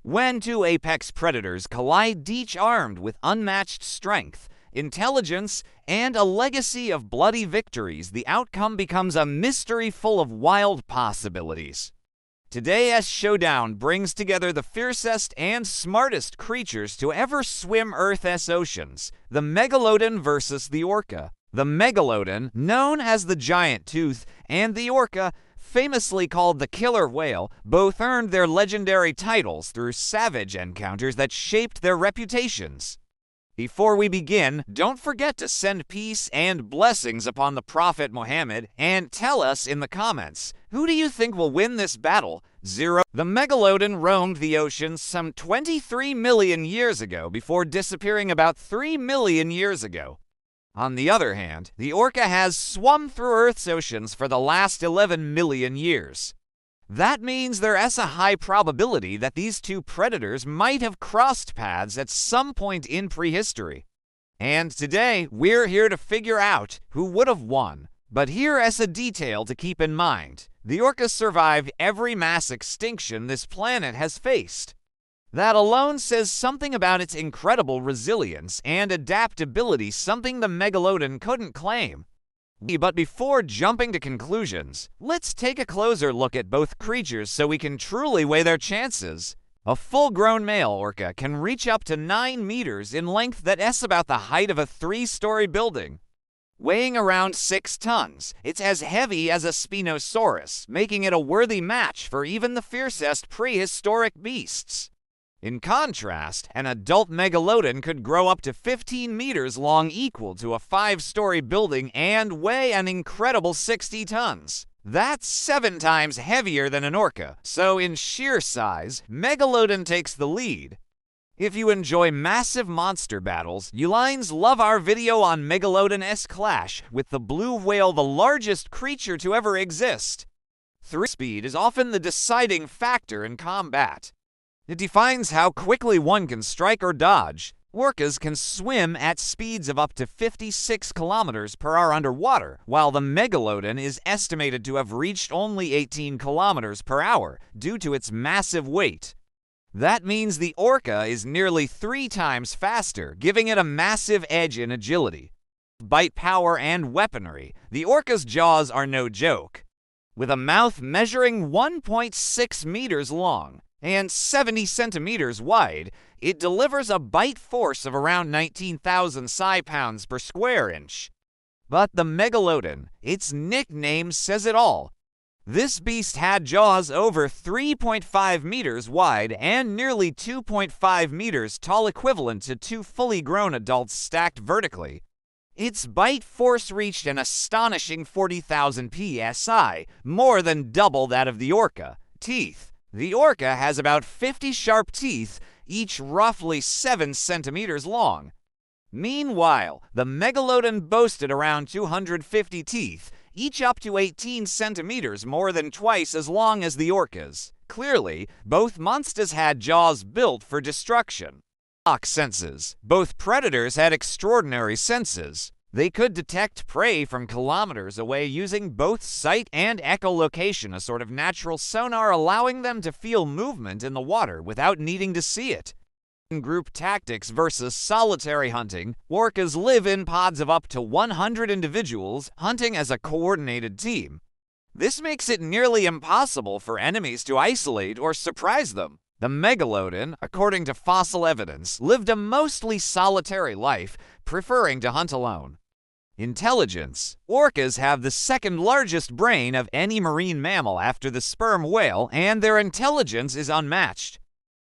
When two apex predators collide, each armed with unmatched strength, intelligence, and a legacy of bloody victories, the outcome becomes a mystery full of wild possibilities. Today's Showdown brings together the fiercest and smartest creatures to ever swim Earth's oceans, the Megalodon versus the Orca. The Megalodon, known as the giant tooth, and the Orca, famously called the killer whale, both earned their legendary titles through savage encounters that shaped their reputations. Before we begin, don't forget to send peace and blessings upon the Prophet Muhammad and tell us in the comments, who do you think will win this battle? 0. The Megalodon roamed the oceans some 23 million years ago before disappearing about 3 million years ago. On the other hand, the Orca has swum through Earth's oceans for the last 11 million years. That means there is a high probability that these two predators might have crossed paths at some point in prehistory. And today, we're here to figure out who would have won. But here is a detail to keep in mind. The Orca survived every mass extinction this planet has faced. That alone says something about its incredible resilience and adaptability, something the Megalodon couldn't claim. But before jumping to conclusions, let's take a closer look at both creatures so we can truly weigh their chances. A full-grown male orca can reach up to 9 meters in length, that is about the height of a 3-story building. Weighing around 6 tons, it's as heavy as a Spinosaurus, making it a worthy match for even the fiercest prehistoric beasts. In contrast, an adult Megalodon could grow up to 15 meters long, equal to a 5-story building, and weigh an incredible 60 tons. That's 7 times heavier than an orca, so in sheer size, Megalodon takes the lead. If you enjoy massive monster battles, you lines love our video on Megalodon's clash with the blue whale, the largest creature to ever exist. 3. Speed is often the deciding factor in combat. It defines how quickly one can strike or dodge. Orcas can swim at speeds of up to 56 kilometers per hour underwater, while the Megalodon is estimated to have reached only 18 kilometers per hour due to its massive weight. That means the Orca is nearly 3 times faster, giving it a massive edge in agility. Bite power and weaponry, the Orca's jaws are no joke. With a mouth measuring 1.6 meters long and 70 centimeters wide, it delivers a bite force of around 19,000 psi-pounds per square inch. But the Megalodon, its nickname says it all. This beast had jaws over 3.5 meters wide and nearly 2.5 meters tall, equivalent to 2 fully grown adults stacked vertically. Its bite force reached an astonishing 40,000 psi, more than double that of the Orca. Teeth. The Orca has about 50 sharp teeth, each roughly 7 centimeters long. Meanwhile, the Megalodon boasted around 250 teeth, each up to 18 centimeters, more than twice as long as the Orca's. Clearly, both monsters had jaws built for destruction. Senses. Both predators had extraordinary senses. They could detect prey from kilometers away using both sight and echolocation, a sort of natural sonar, allowing them to feel movement in the water without needing to see it. In group tactics versus solitary hunting, orcas live in pods of up to 100 individuals, hunting as a coordinated team. This makes it nearly impossible for enemies to isolate or surprise them. The Megalodon, according to fossil evidence, lived a mostly solitary life, preferring to hunt alone. Intelligence. Orcas have the second largest brain of any marine mammal after the sperm whale, and their intelligence is unmatched.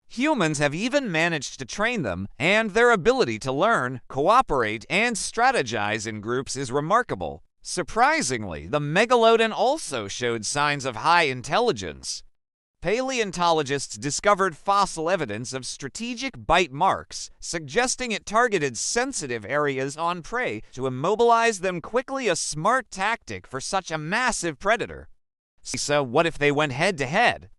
Humans have even managed to train them, and their ability to learn, cooperate, and strategize in groups is remarkable. Surprisingly, the Megalodon also showed signs of high intelligence. Paleontologists discovered fossil evidence of strategic bite marks, suggesting it targeted sensitive areas on prey to immobilize them quickly, a smart tactic for such a massive predator. So what if they went head-to-head?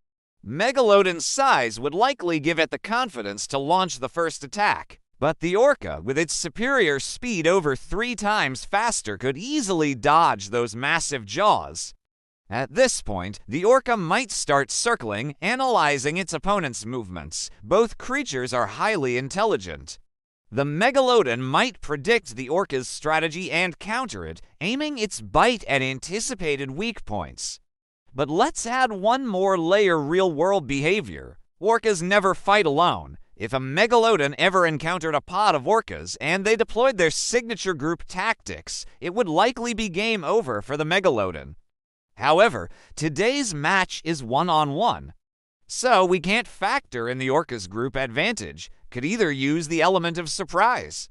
Megalodon's size would likely give it the confidence to launch the first attack, but the Orca, with its superior speed over 3 times faster, could easily dodge those massive jaws. At this point, the orca might start circling, analyzing its opponent's movements. Both creatures are highly intelligent. The Megalodon might predict the orca's strategy and counter it, aiming its bite at anticipated weak points. But let's add one more layer real-world behavior. Orcas never fight alone. If a Megalodon ever encountered a pod of orcas and they deployed their signature group tactics, it would likely be game over for the Megalodon. However, today's match is one-on-one, so we can't factor in the orca's group advantage. Could either use the element of surprise.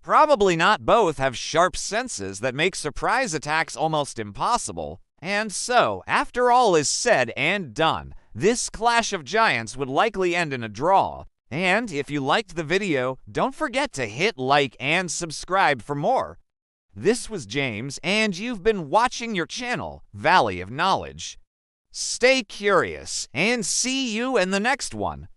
Probably not both have sharp senses that make surprise attacks almost impossible. And so, after all is said and done, this Clash of Giants would likely end in a draw. And if you liked the video, don't forget to hit like and subscribe for more. This was James, and you've been watching your channel, Valley of Knowledge. Stay curious, and see you in the next one.